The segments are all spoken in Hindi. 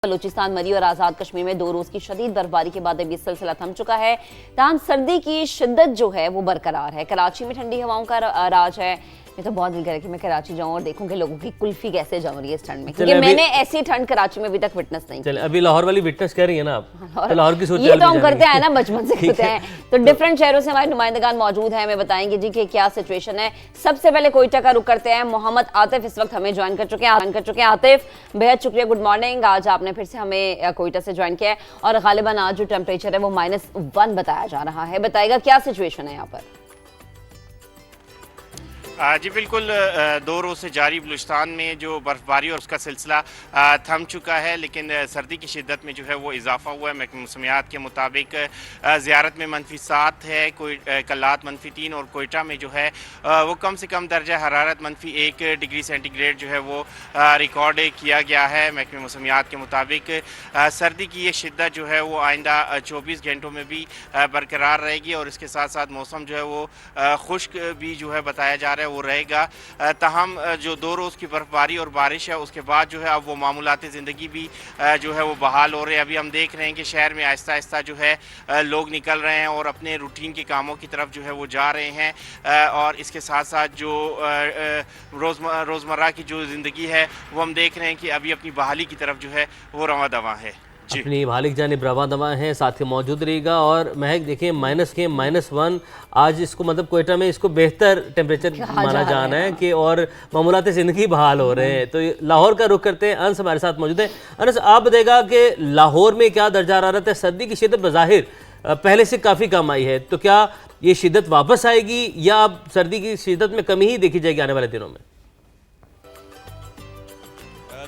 बलूचिस्तान, मरी और आजाद कश्मीर में 2 रोज की शदीद बर्फबारी के बाद अब ये सिलसिला थम चुका है। ताहम सर्दी की शिद्दत जो है वो बरकरार है। कराची में ठंडी हवाओं का राज है। मैं तो बहुत दिल करे कि मैं कराची जाऊं और देखूं कि लोगों की कुल्फी कैसे जम रही है इस ठंड में, क्योंकि मैंने ऐसी ठंड कराची में अभी तक विटनेस नहीं की। अभी लाहौर वाली विटनेस कह रही है ना आप, तो लाहौर की सोच ये तो हम करते हैं ना, बचपन से करते हैं। तो डिफरेंट शहरों से हमारे नुमाइंदगान मौजूद हैं, हमें बताएंगे जी कि क्या सिचुएशन है। सबसे पहले कोयटा का रुख करते हैं। मोहम्मद आतिफ इस वक्त हमें ज्वाइन कर चुके हैं। आतिफ, बेहद शुक्रिया, गुड मॉर्निंग। आज आपने फिर से हमें कोयटा से ज्वाइन किया है और गालिबन आज जो टेम्परेचर है वो -1 बताया जा रहा है। बताएगा क्या सिचुएशन है यहाँ पर? जी बिल्कुल, 2 रोज़ से जारी बलूचिस्तान में जो बर्फ़बारी और उसका सिलसिला थम चुका है, लेकिन सर्दी की शिद्दत में जो है वो इजाफा हुआ है। महकमा मौसमियात के मुताबिक ज़ियारत में -7 है, कल्लात -3 और कोयटा में जो है वो कम से कम दर्जा हरारत -1 डिग्री सेंटीग्रेड जो है वो रिकॉर्ड किया गया है। महकमा मौसमियात के मुताबिक सर्दी की ये शिद्दत जो है वो आइंदा 24 घंटों में भी बरकरार रहेगी और इसके साथ साथ मौसम जो है वो खुश्क भी जो है बताया जा रहा है वो रहेगा। ताहम जो 2 रोज़ की बर्फबारी और बारिश है उसके बाद जो है अब वो मामूलात ज़िंदगी भी जो है वो बहाल हो रहे हैं। अभी हम देख रहे हैं कि शहर में आहिस्ता आहिस्ता जो है लोग निकल रहे हैं और अपने रूटीन के कामों की तरफ जो है वो जा रहे हैं और इसके साथ साथ जो रोज़मर्रा की जो ज़िंदगी है वो हम देख रहे हैं कि अभी अपनी बहाली की तरफ जो है वो रवां दवा है। अपनी मालिक जानिब रवा दवा हैं, साथ ही मौजूद रहेगा। और महक देखिए -1 आज इसको मतलब कोयटा में इसको बेहतर टेम्परेचर माना जाना है कि और मामूलात ज़िंदगी बहाल हो रहे हैं। तो लाहौर का रुख करते हैं। अनस हमारे साथ मौजूद है। अनस, आप बताएगा कि लाहौर में क्या दर्जा हरारत है? सर्दी की शिद्दत बज़ाहिर पहले से काफ़ी कम आई है, तो क्या ये शिद्दत वापस आएगी या अब सर्दी की शिद्दत में कमी ही देखी जाएगी आने वाले दिनों में?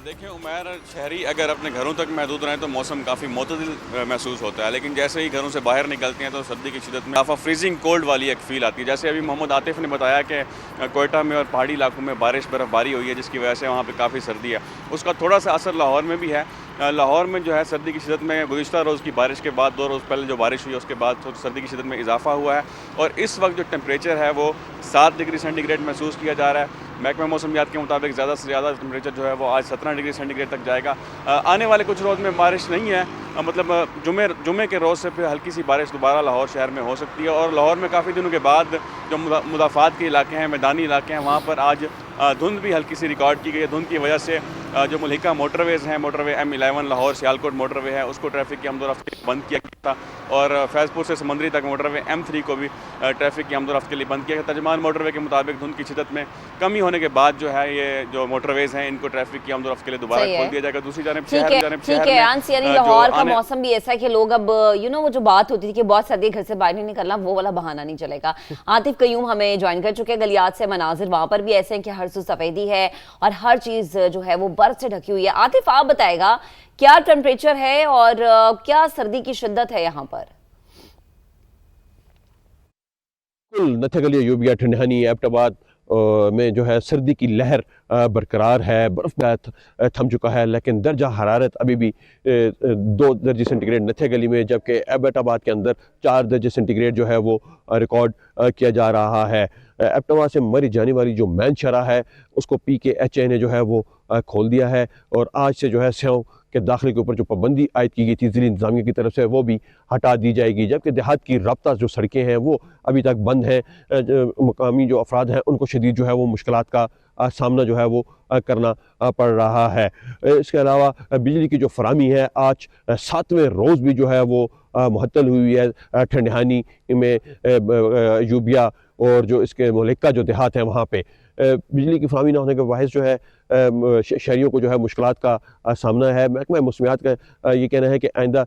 देखिए उमैर, शहरी अगर अपने घरों तक महदूद रहें तो मौसम काफ़ी मुतदिल महसूस होता है, लेकिन जैसे ही घरों से बाहर निकलते हैं तो सर्दी की शिद्दत में काफ़ी फ्रीजिंग कोल्ड वाली एक फ़ील आती है। जैसे अभी मोहम्मद आतिफ ने बताया कि कोयटा में और पहाड़ी इलाकों में बर्फ़बारी हुई है जिसकी वजह से वहाँ पर काफ़ी सर्दी है। उसका थोड़ा सा असर लाहौर में भी है। लाहौर में जो है सर्दी की शिद्दत में गुज़िश्ता रोज़ की बारिश के बाद 2 रोज़ पहले जो बारिश हुई उसके बाद तो सर्दी की शिद्दत में इजाफा हुआ है और इस वक्त जो टेम्परेचर है वो 7 डिग्री सेंटीग्रेड महसूस किया जा रहा है। महकमा मौसमियात के मुताबिक ज़्यादा से ज़्यादा टेम्परेचर जो है वो आज 17 डिग्री सेंटीग्रेड तक जाएगा। आने वाले कुछ रोज़ में बारिश नहीं है, मतलब जुमे के रोज़ से फिर हल्की सी बारिश दोबारा लाहौर शहर में हो सकती है। और लाहौर में काफ़ी दिनों के बाद जो मुदाफ़ात के इलाके हैं, मैदानी इलाके हैं, वहाँ पर आज धुंध भी हल्की सी रिकॉर्ड की गई है। धुंध की वजह से जो मुल्हिका मोटरवेज़ हैं, motorway M11 Lahore Sialkot motorway है, उसको ट्रैफिक की आमदोरफ्त के लिए बंद किया गया था और फैज़पुर से समंदरी तक मोटरवे M3 को भी ट्रैफिक की आमदोरफ्त के लिए बंद किया गया। तर्जमान मोटरवे के मुताबिक धुंध की शिद्दत में कमी होने के बाद जो है ये जो मोटरवेज़ हैं इनको ट्रैफिक की आमदोरफ्त के लिए दोबारा खोल दिया जाएगा। दूसरी जानब लाहौर का मौसम भी ऐसा है कि लोग अब वो जो बात होती थी कि बहुत सर्दी घर से बाहर नहीं निकलना, वो वाला बहाना नहीं चलेगा। आतिफ कयूम हमें ज्वाइन कर चुके हैं। गलियात से मनाजिर वहां पर भी ऐसे हैं कि हर सू सफेदी है और हर चीज जो है वो बर्फ से ढकी हुई है। आतिफ, आप बताएगा क्या टेम्परेचर है और क्या सर्दी की शिद्दत है यहाँ पर? नथगलिया, यूबिया, ठंडहानी, एबटाबाद में जो है सर्दी की लहर बरकरार है। बर्फ थम चुका है, लेकिन दर्जा हरारत अभी भी 2 दर्जे सेंटीग्रेड नथगली में, जबकि एबटाबाद के अंदर 4 दर्जे सेंटीग्रेड जो है वो रिकॉर्ड किया जा रहा है। एबटाबाद से मरी जाने वाली जो मैन शरा है उसको PKHA ने जो है वो खोल दिया है और आज से जो है सेव के दाखिले के ऊपर जो पाबंदी आयद की गई थी ज़िली इंतज़ामिया की तरफ से वो भी हटा दी जाएगी। जबकि देहात की रब्ता जो सड़कें हैं वो अभी तक बंद हैं। मकामी जो अफराद हैं उनको शदीद जो है वो मुश्किलात का सामना जो है वो करना पड़ रहा है। इसके अलावा बिजली की जो फराहमी है आज 7वें रोज़ भी जो है वो मुअत्तल हुई है। ठंडहानी में, यूबिया और जो इसके मुल्हिका जो देहात हैं वहाँ पे बिजली की फराहमी ना होने के बायस जो है शहरियों को जो है मुश्किलात का सामना है। महकमा मौसमियात का ये कहना है कि आइंदा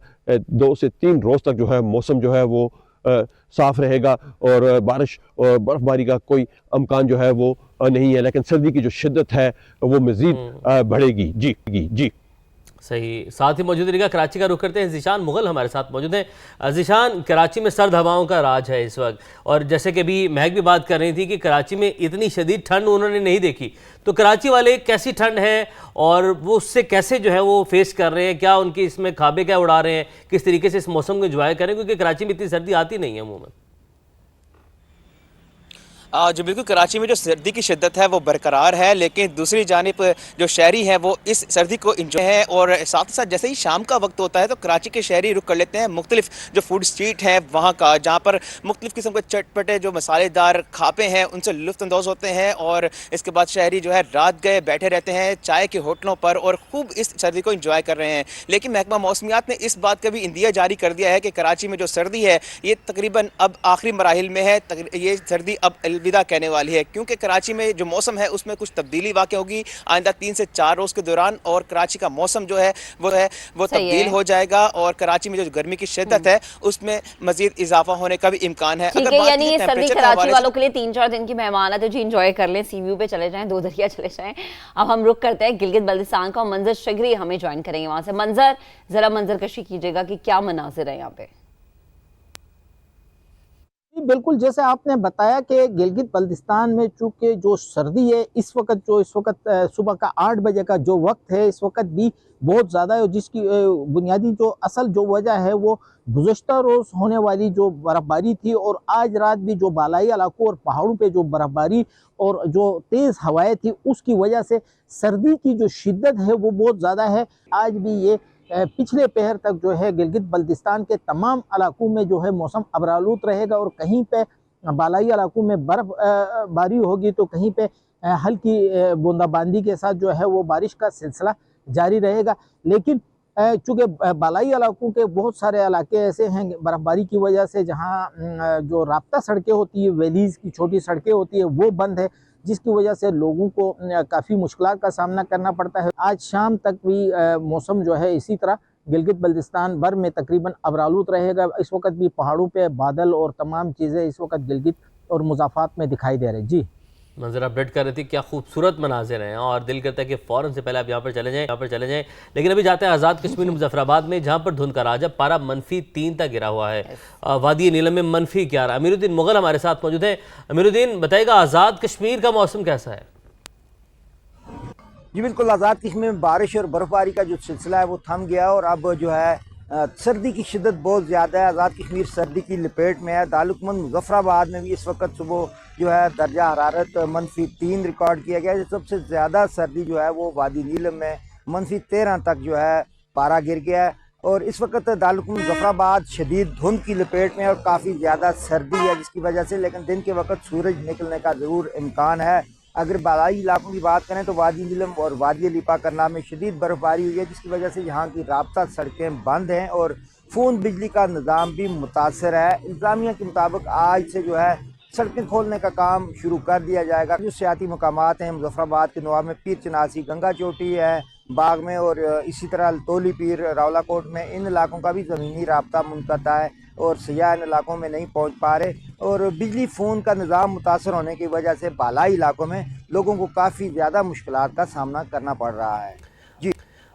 2 से 3 रोज़ तक जो है मौसम जो है वो साफ़ रहेगा और बारिश और बर्फ़बारी का कोई अमकान जो है वो नहीं है, लेकिन सर्दी की जो शिद्दत है वो मज़ीद बढ़ेगी। जी सही। साथ ही मौजूद रहेगा। कराची का रुख करते हैं। ज़ीशान मुग़ल हमारे साथ मौजूद हैं। ज़ीशान, कराची में सर्द हवाओं का राज है इस वक्त, और जैसे कि अभी महक भी बात कर रही थी कि कराची में इतनी शदीद ठंड उन्होंने नहीं देखी, तो कराची वाले कैसी ठंड है और वो उससे कैसे जो है वो फेस कर रहे हैं? क्या उनकी इसमें खाबे क्या उड़ा रहे हैं? किस तरीके से इस मौसम को एंजॉय करें, क्योंकि कराची में इतनी सर्दी आती नहीं है अमूमन? जो बिल्कुल कराची में जो सर्दी की शिद्दत है वो बरकरार है, लेकिन दूसरी जानिब जो शहरी हैं वो इस सर्दी को इंजॉय है। और साथ ही साथ जैसे ही शाम का वक्त होता है तो कराची के शहरी रुक कर लेते हैं मुख्तलिफ जो फूड स्ट्रीट हैं वहाँ का, जहाँ पर मुख्तलिफ किस्म के चटपटे जो मसालेदार खापे हैं उनसे लुत्फ़अंदोज़ होते हैं। और इसके बाद शहरी जो है रात गए बैठे रहते हैं चाय के होटलों पर और खूब इस सर्दी को इंजॉय कर रहे हैं। लेकिन महकमा मौसमियात ने इस बात का भी इंदिया जारी कर दिया है कि कराची में जो सर्दी है ये तकरीबन अब आखिरी मराहिल में है, ये सर्दी अब अलविदा कहने वाली है, क्योंकि कराची में जो मौसम है उसमें कुछ तब्दीली वाक़ होगी आइंदा 3 से 4 रोज़ के दौरान, और कराची का मौसम जो है वो तब्दील हो जाएगा और कराची में जो गर्मी की शिद्दत है उसमें मजीद इजाफा होने का भी इम्कान है। ठीक है, यानी ये सर्दी कराची वालों के लिए 3-4 दिन की मेहमान है तो जी इंजॉय कर लें, सी व्यू पे चले जाएं, दो दरिया चले जाएं। अब हम रुक करते हैं गिलगित बल्तिस्तान का, मंजर शगरी हमें ज्वाइन करेंगे वहां से। मंजर, जरा मंजर कशी कीजिएगा कि क्या मनाजिर है यहाँ पे। बिल्कुल, जैसे आपने बताया कि गिलगित बल्तिस्तान में चूंकि जो सर्दी है इस वक्त सुबह का 8 बजे का जो वक्त है इस वक्त भी बहुत ज़्यादा है, जिसकी बुनियादी जो असल जो वजह है वो गुज़श्ता रोज़ होने वाली जो बर्फ़बारी थी और आज रात भी जो बालाई इलाकों और पहाड़ों पे जो बर्फ़बारी और जो तेज़ हवाएं थी उसकी वजह से सर्दी की जो शिद्दत है वो बहुत ज़्यादा है। आज भी ये पिछले पहर तक जो है गिलगित बल्तिस्तान के तमाम इलाकों में जो है मौसम अबरालूद रहेगा और कहीं पे बालाई इलाकों में बर्फ़बारी होगी तो कहीं पे हल्की बूंदाबांदी के साथ जो है वो बारिश का सिलसिला जारी रहेगा। लेकिन चूँकि बालाई इलाकों के बहुत सारे इलाके ऐसे हैं बर्फ़बारी की वजह से जहाँ जो राब्ता सड़कें होती है, वैलीज़ की छोटी सड़कें होती है वो बंद है, जिसकी वजह से लोगों को काफ़ी मुश्किलात का सामना करना पड़ता है। आज शाम तक भी मौसम जो है इसी तरह गिलगित बल्तिस्तान भर में तकरीबन अबरालूद रहेगा। इस वक्त भी पहाड़ों पे बादल और तमाम चीज़ें इस वक्त गिलगित और मुज़ाफ़ात में दिखाई दे रही। जी मंजर अपडेट कर रही थी, क्या खूबसूरत मनाजिर हैं और दिल करता है कि फ़ौरन से पहले आप यहाँ पर चले जाएं। लेकिन अभी जाते हैं आज़ाद कश्मीर मुजफ्फराबाद में, जहाँ पर धुंध का राजा पारा -3 तक गिरा हुआ है। वादी नीलम में -11। अमीरुद्दीन मुगल हमारे साथ मौजूद हैं। अमीरुद्दीन, बताइएगा आज़ाद कश्मीर का मौसम कैसा है? जी बिल्कुल, आज़ाद कश्मीर में बारिश और बर्फ़बारी का जो सिलसिला है वो थम गया और अब जो है सर्दी की शिद्दत बहुत ज़्यादा है। आज़ाद कश्मीर सर्दी की लपेट में है। दारुकमंद मुजफ्फराबाद में भी इस वक्त सुबह जो है दर्जा हरारत -3 रिकॉर्ड किया गया है। सबसे ज़्यादा सर्दी जो है वो वादी नीलम में -13 तक जो है पारा गिर गया है और इस वक्त दारुकमंद मुजफ्फराबाद शदीद धुंध की लपेट में और काफ़ी ज़्यादा सर्दी है जिसकी वजह से, लेकिन दिन के वक्त सूरज निकलने का ज़रूर इम्कान है। अगर बालाई इलाकों की बात करें तो वादी नीलम और वादी लिपा करना में शदीद बर्फ़बारी हुई है जिसकी वजह से यहाँ की राब्ता सड़कें बंद हैं और फ़ोन बिजली का निज़ाम भी मुतासर है। इंतज़ामिया के मुताबिक आज से जो है सड़कें खोलने का काम शुरू कर दिया जाएगा। जो सियाती मकामात हैं मुजफ्फराबाद के नवाब में पीर चनासी, गंगा चोटी है बाग में और इसी तरह तोली पीर रावलाकोट में, इन इलाकों का भी ज़मीनी राब्ता मुनक़ता है और सयाह इन इलाकों में नहीं पहुंच पा रहे और बिजली फ़ोन का निज़ाम मुतासर होने की वजह से बालाई इलाकों में लोगों को काफ़ी ज़्यादा मुश्किलात का सामना करना पड़ रहा है।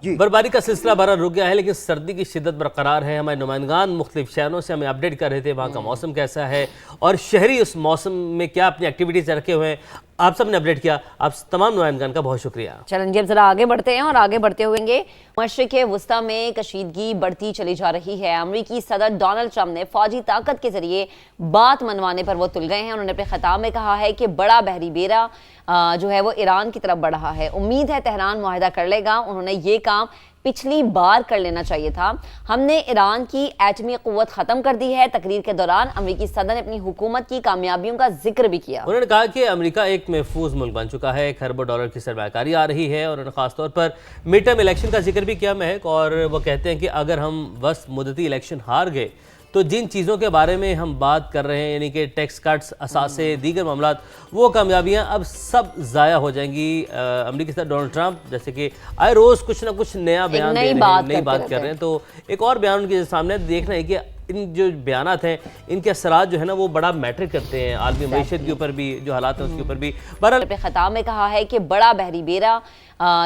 जी बर्फबारी का सिलसिला बहरहाल रुक गया है लेकिन सर्दी की शिद्दत बरकरार है। हमारे नुमाइंदगान मुख्तलिफ शहरों से हमें अपडेट कर रहे थे वहाँ का मौसम कैसा है और शहरी उस मौसम में क्या अपनी एक्टिविटीज़ रखे हुए हैं, आप सबने अपडेट किया। आप तमाम नुमाइंदगान का बहुत शुक्रिया। चलन जी, अब जरा आगे बढ़ते हैं और आगे बढ़ते हुए मशरिक़ वस्ता में कशीदगी बढ़ती चली जा रही है। अमरीकी सदर डोनाल्ड ट्रंप ने फौजी ताकत के जरिए बात मनवाने पर वो तुल गए हैं। उन्होंने अपने खिताब में कहा है कि बड़ा बहरी बेड़ा जो है वो ईरान की तरफ बढ़ रहा है। उम्मीद है तेहरान मुआहिदा कर लेगा। उन्होंने ये काम पिछली बार कर लेना चाहिए था। हमने ईरान की एटमी क़ुव्वत ख़त्म कर दी है। तकरीर के दौरान अमरीकी सदर ने अपनी हुकूमत की कामयाबियों का जिक्र भी किया। उन्होंने कहा कि अमेरिका एक महफूज मुल्क बन चुका है, खरबों डॉलर की सरमायाकारी आ रही है और उन्होंने खासतौर पर मिड टर्म इलेक्शन का जिक्र भी किया महक, और वो कहते हैं कि अगर हम बस मुद्दती इलेक्शन हार गए तो जिन चीज़ों के बारे में हम बात कर रहे हैं यानी कि टैक्स कट्स, असासे, दीगर मामलात, वो कामयाबियां अब सब ज़ाया हो जाएंगी। अमेरिकी सदर डोनाल्ड ट्रंप जैसे कि आए रोज़ कुछ ना कुछ नया बयान दे रहे हैं, नई बात कर रहे हैं। तो एक और बयान उनके सामने देखना है कि इन जो बयानात हैं इनके असरात जो है ना वो बड़ा मैटर करते हैं आलमी मईशत के ऊपर भी, जो हालात हैं उसके ऊपर भी। बहरहाल अपने खिताब में कहा है कि बड़ा बहरी बेड़ा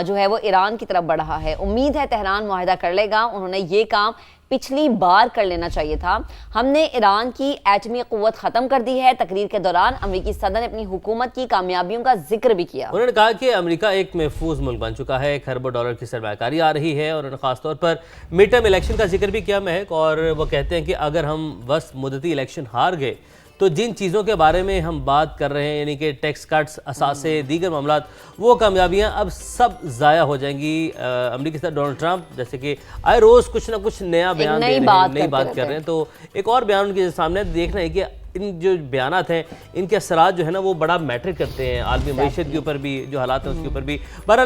जो है वो ईरान की तरफ बढ़ रहा है। उम्मीद है तेहरान मुआहिदा कर लेगा। उन्होंने ये काम पिछली बार कर लेना चाहिए था। हमने ईरान की एटमी क़ुव्वत ख़त्म कर दी है। तकरीर के दौरान अमरीकी सदर ने अपनी हुकूमत की कामयाबियों का जिक्र भी किया। उन्होंने कहा कि अमेरिका एक महफूज मुल्क बन चुका है, खरबों डॉलर की सरमायाकारी आ रही है और उन्होंने खासतौर पर मिड टर्म इलेक्शन का जिक्र भी किया महक, और वो कहते हैं कि अगर हम बस मुद्दती इलेक्शन हार गए तो जिन चीज़ों के बारे में हम बात कर रहे हैं यानी कि टैक्स कट्स, असासे, दीगर मामलात, वो कामयाबियां अब सब ज़ाया हो जाएंगी। अमेरिकी सदर डोनाल्ड ट्रंप जैसे कि आए रोज़ कुछ ना कुछ नया बयान दे रहे हैं, नई बात कर रहे हैं। तो एक और बयान उनके सामने देखना है कि इन जो बयानात हैं इनके असरात जो है ना वो बड़ा मैटर करते हैं आलमी मईशत के ऊपर भी, जो हालात हैं उसके ऊपर भी। बहरहाल